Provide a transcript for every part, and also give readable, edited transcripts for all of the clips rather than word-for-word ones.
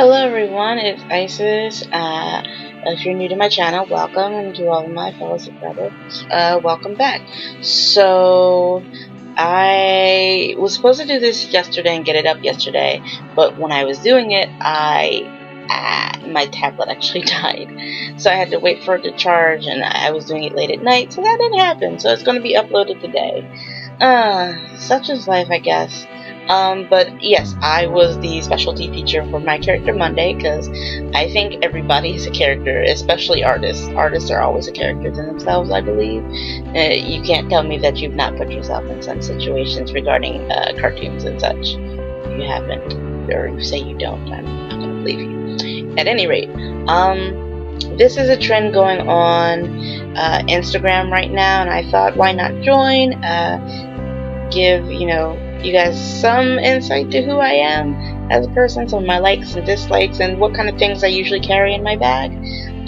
Hello everyone, it's Isis. If you're new to my channel, welcome, and to all of my fellow subscribers, welcome back. So, I was supposed to do this yesterday and get it up yesterday, but when I was doing it, my tablet actually died. So I had to wait for it to charge, and I was doing it late at night, so that didn't happen. So it's going to be uploaded today. Such is life, I guess. But yes, I was the specialty feature for My Character Monday, because I think everybody is a character, especially artists. Artists are always a character to themselves, I believe. You can't tell me that you've not put yourself in some situations regarding cartoons and such. If you haven't, or you say you don't, I'm not going to believe you. At any rate, this is a trend going on Instagram right now, and I thought, why not join? Give, you guys some insight to who I am as a person, some of my likes and dislikes, and what kind of things I usually carry in my bag.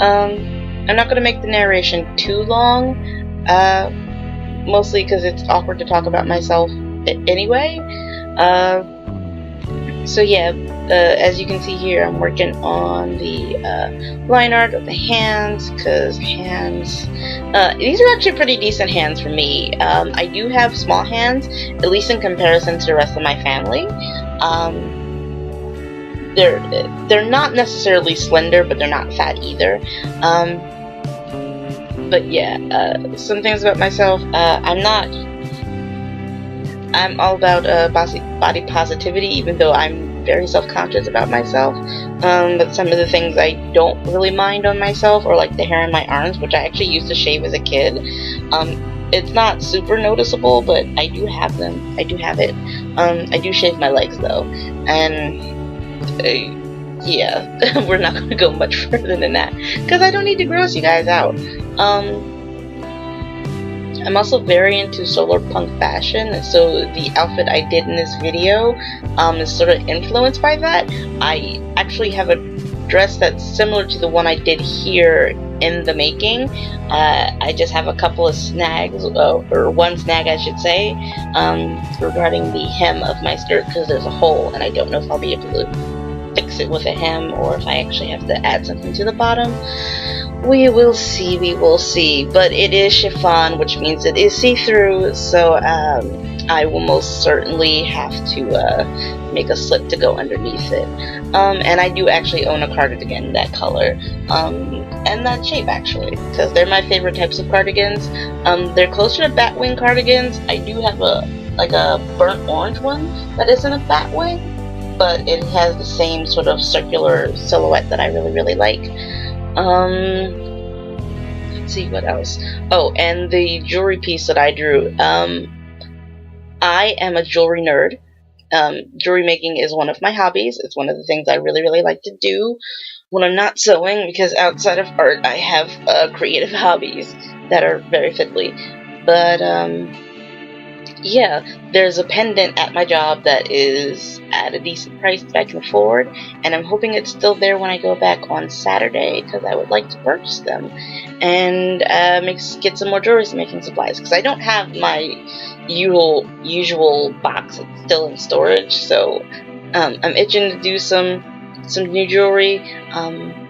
I'm not going to make the narration too long, mostly because it's awkward to talk about myself anyway. So yeah, as you can see here, I'm working on the line art of the hands, because these are actually pretty decent hands for me. I do have small hands, at least in comparison to the rest of my family. They're not necessarily slender, but they're not fat either. But yeah, some things about myself. I'm all about body positivity, even though I'm very self-conscious about myself. But some of the things I don't really mind on myself are like the hair on my arms, which I actually used to shave as a kid. It's not super noticeable, but I do have them. I do have it. I do shave my legs though, and yeah, we're not going to go much further than that, because I don't need to gross you guys out. I'm also very into solar punk fashion, so the outfit I did in this video is sort of influenced by that. I actually have a dress that's similar to the one I did here in the making. I just have a couple of snags, or one snag I should say, regarding the hem of my skirt, because there's a hole and I don't know if I'll be able to fix it with a hem or if I actually have to add something to the bottom. We will see, but it is chiffon, which means it is see-through, so I will most certainly have to make a slip to go underneath it. And I do actually own a cardigan that color, and that shape actually, because they're my favorite types of cardigans. They're closer to batwing cardigans. I do have a burnt orange one that isn't a batwing, but it has the same sort of circular silhouette that I really like. Let's see what else. Oh, and the jewelry piece that I drew. I am a jewelry nerd. Jewelry making is one of my hobbies. It's one of the things I really like to do when I'm not sewing, because outside of art I have creative hobbies that are very fiddly. But yeah, there's a pendant at my job that is at a decent price that I can afford, and I'm hoping it's still there when I go back on Saturday, because I would like to purchase them and get some more jewelry making supplies, because I don't have my usual box. It's still in storage, so I'm itching to do some new jewelry.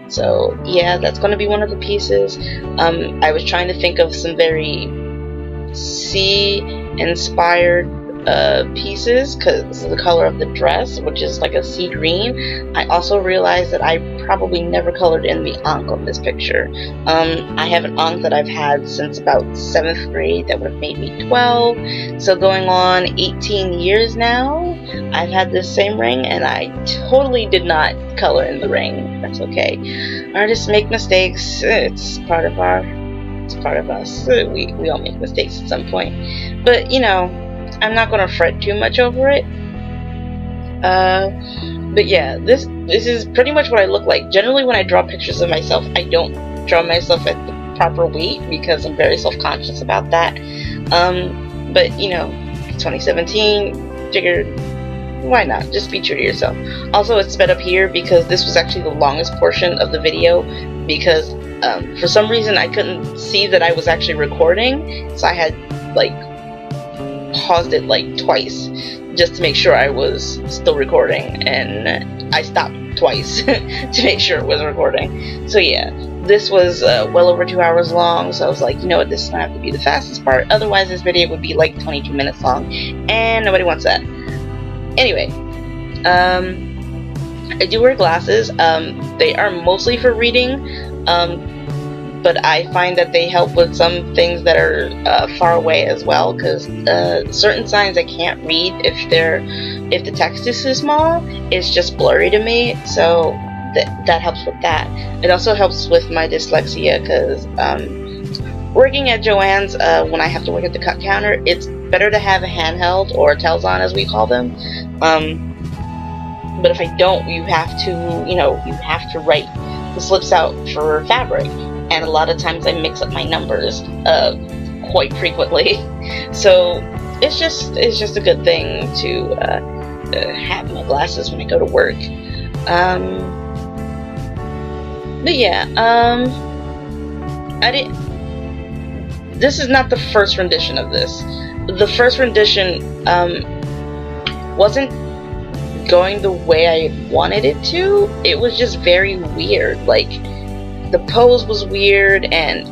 So yeah, that's going to be one of the pieces. I was trying to think of some very sea inspired pieces, because of the color of the dress, which is like a sea green. I also realized that I probably never colored in the ankh on this picture. I have an ankh that I've had since about 7th grade. That would have made me 12, so going on 18 years now I've had this same ring, and I totally did not color in the ring. That's okay. Artists make mistakes. It's part of us. We all make mistakes at some point, but I'm not going to fret too much over it. But yeah, this is pretty much what I look like. Generally, when I draw pictures of myself, I don't draw myself at the proper weight, because I'm very self-conscious about that. But 2017, figured, why not? Just be true to yourself. Also, it's sped up here because this was actually the longest portion of the video, because for some reason I couldn't see that I was actually recording, so I had paused it twice just to make sure I was still recording, and I stopped twice to make sure it was recording. So yeah, this was well over 2 hours long, so I was like, you know what, this is gonna have to be the fastest part, otherwise this video would be like 22 minutes long, and nobody wants that. Anyway, I do wear glasses. They are mostly for reading, but I find that they help with some things that are far away as well, because certain signs I can't read if the text is too small. It's just blurry to me, so that helps with that. It also helps with my dyslexia, because working at Joann's, when I have to work at the cut counter, it's better to have a handheld, or a Telzon as we call them. But if I don't, you have to write the slips out for fabric, and a lot of times I mix up my numbers quite frequently. So it's just a good thing to have my glasses when I go to work. But yeah, this is not the first rendition of this. The first rendition wasn't going the way I wanted it to. It was just very weird. Like, the pose was weird, and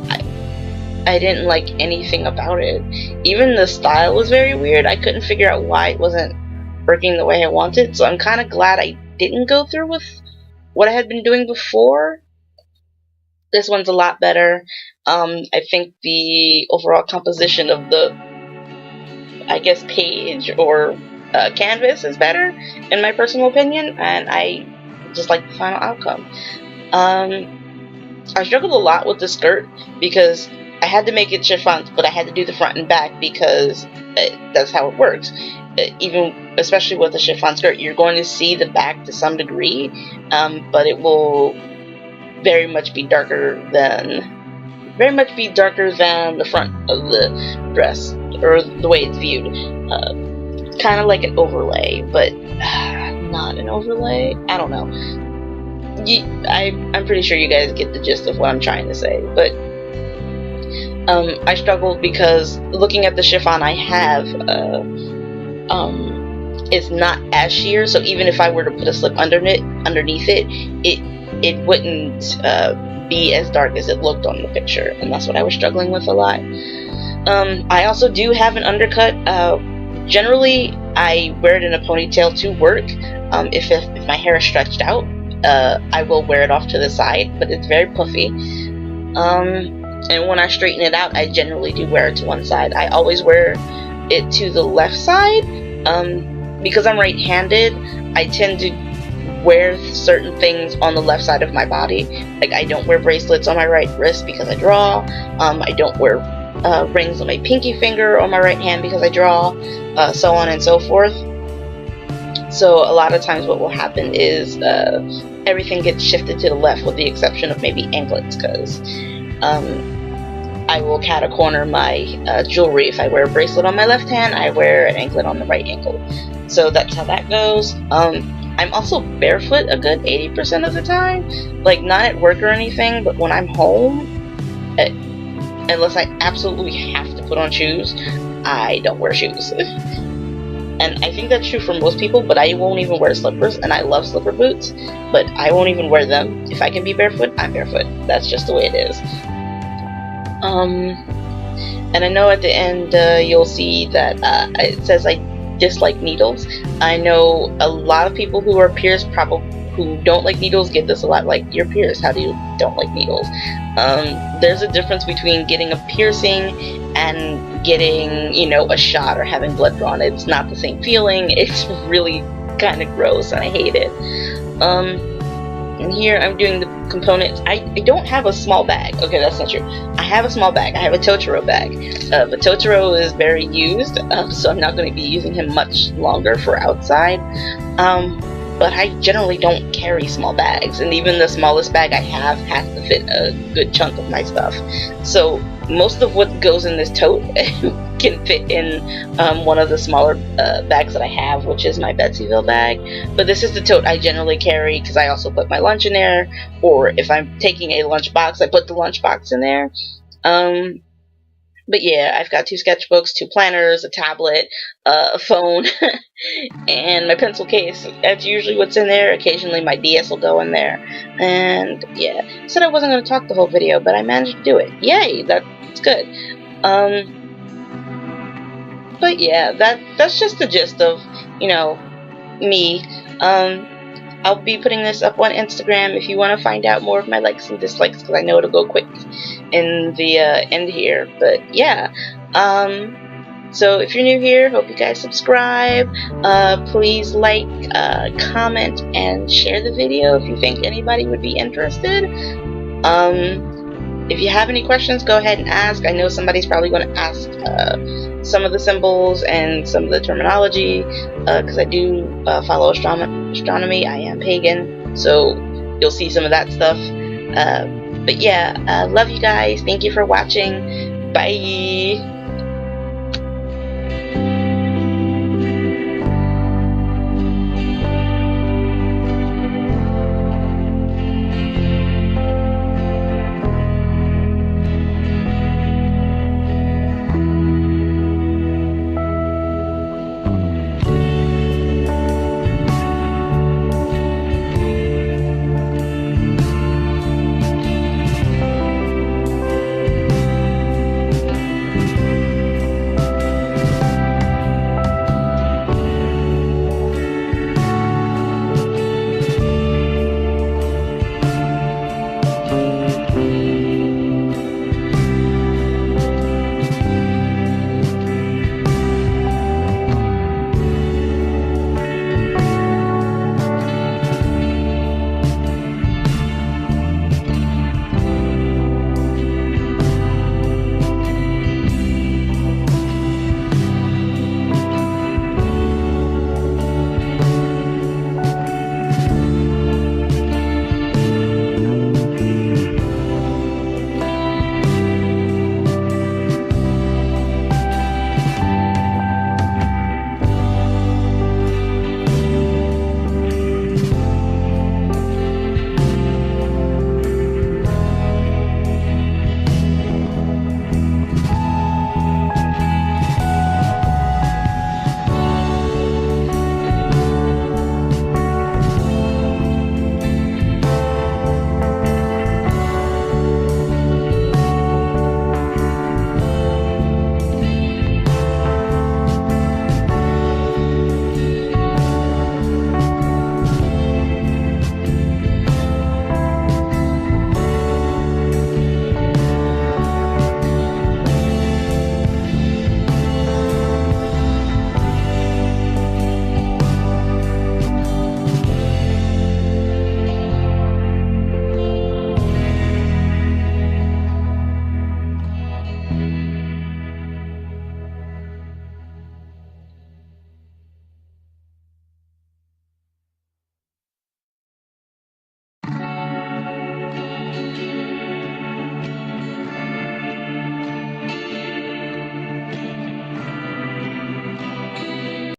I didn't like anything about it. Even the style was very weird. I couldn't figure out why it wasn't working the way I wanted, so I'm kind of glad I didn't go through with what I had been doing before. This one's a lot better. I think the overall composition of the, I guess, page or canvas is better, in my personal opinion, and I just like the final outcome. I struggled a lot with the skirt because I had to make it chiffon, but I had to do the front and back because that's how it works. Especially with a chiffon skirt, you're going to see the back to some degree, but it will very much be darker than the front of the dress, or the way it's viewed. Kind of like an overlay, but not an overlay. I don't know. I'm pretty sure you guys get the gist of what I'm trying to say, but I struggled because looking at the chiffon I have, it's not as sheer, so even if I were to put a slip underneath it wouldn't be as dark as it looked on the picture, and that's what I was struggling with a lot. I also do have an undercut. Generally, I wear it in a ponytail to work. If my hair is stretched out, I will wear it off to the side, but it's very puffy. And when I straighten it out, I generally do wear it to one side. I always wear it to the left side. Because I'm right-handed, I tend to wear certain things on the left side of my body. Like, I don't wear bracelets on my right wrist because I draw. I don't wear rings on my pinky finger or my right hand because I draw, so on and so forth. So a lot of times what will happen is everything gets shifted to the left, with the exception of maybe anklets, because I will cat-a-corner my jewelry. If I wear a bracelet on my left hand, I wear an anklet on the right ankle. So that's how that goes. I'm also barefoot a good 80% of the time. Like, not at work or anything, but when I'm home, unless I absolutely have to put on shoes, I don't wear shoes. And I think that's true for most people, but I won't even wear slippers, and I love slipper boots, but I won't even wear them. If I can be barefoot, I'm barefoot. That's just the way it is. And I know at the end you'll see that it says I dislike needles. I know a lot of people who are pierced who don't like needles get this a lot, like, you're pierced, how do you don't like needles? There's a difference between getting a piercing and getting, a shot or having blood drawn. It's not the same feeling. It's really kind of gross, and I hate it. And here I'm doing the components. I don't have a small bag. Okay, that's not true. I have a small bag. I have a Totoro bag. But Totoro is very used, so I'm not going to be using him much longer for outside. But I generally don't carry small bags, and even the smallest bag I have has to fit a good chunk of my stuff. So most of what goes in this tote can fit in one of the smaller bags that I have, which is my Betsyville bag. But this is the tote I generally carry because I also put my lunch in there, or if I'm taking a lunch box, I put the lunch box in there. But yeah, I've got 2 sketchbooks, 2 planners, a tablet, a phone, and my pencil case. That's usually what's in there. Occasionally my DS will go in there. And yeah, I said I wasn't going to talk the whole video, but I managed to do it. Yay, that's good. But yeah, that's just the gist of, you know, me. I'll be putting this up on Instagram if you want to find out more of my likes and dislikes, because I know it'll go quick in the end here. But yeah, so if you're new here, hope you guys subscribe. Please like, comment, and share the video if you think anybody would be interested. If you have any questions, go ahead and ask. I know somebody's probably going to ask some of the symbols and some of the terminology, because I do follow astronomy. I am pagan, so you'll see some of that stuff. But yeah, love you guys. Thank you for watching. Bye.